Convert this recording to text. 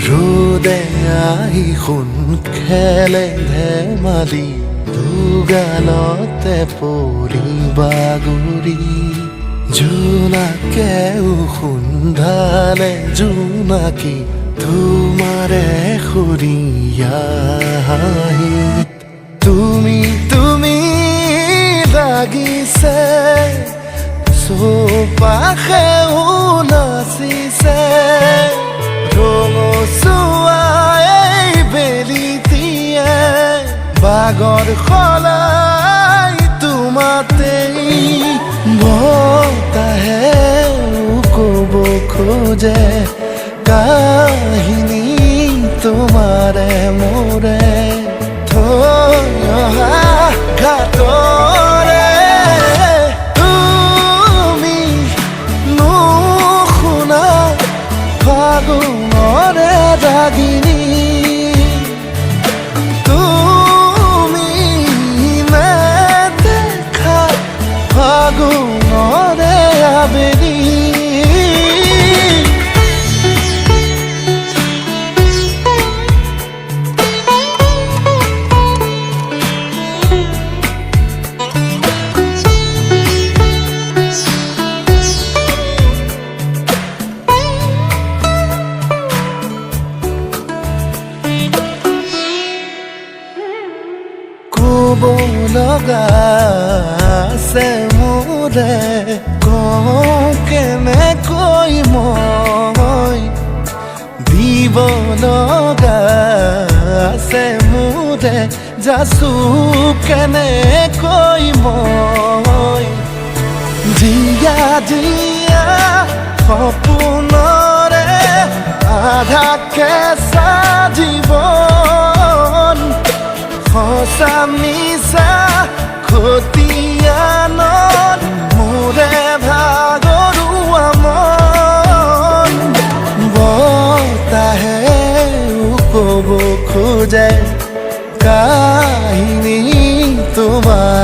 ৰোদে আহি সোণ খেলে ধেমালি দুগালতে পৰি বাগৰি জোনাকেও সোন্ধালে জোনাকী তোমাৰে সৰিয়া হাঁহিত তুমি তুমি লাগিছে চৌপাশেও নাচিছে ৰঙচুৱাই বেলিটিয়ে বাগৰ সলাই তোমাতেই বতাহে ক'ব খোজে কাহিনী তোমাৰে মোৰে থৈ অহা ঘাটৰে তুমি নুশুনা ফাগুনৰে ৰাগিনী তুমি নেদেখা ফাগুনৰে আবেলি ক'ব লগা আছে মোৰে কওঁ কেনেকৈ মই দিব লগা আছে মোৰে যাচো কেনেকৈ মই জীয়া জীয়া সপোনৰে আধা কেঁচা জীৱন সঁচা মিছা খতিয়ানত মোৰে ভাগৰুৱা মন বতাহেও ক'ব খোজে কাহিনী তোমাৰ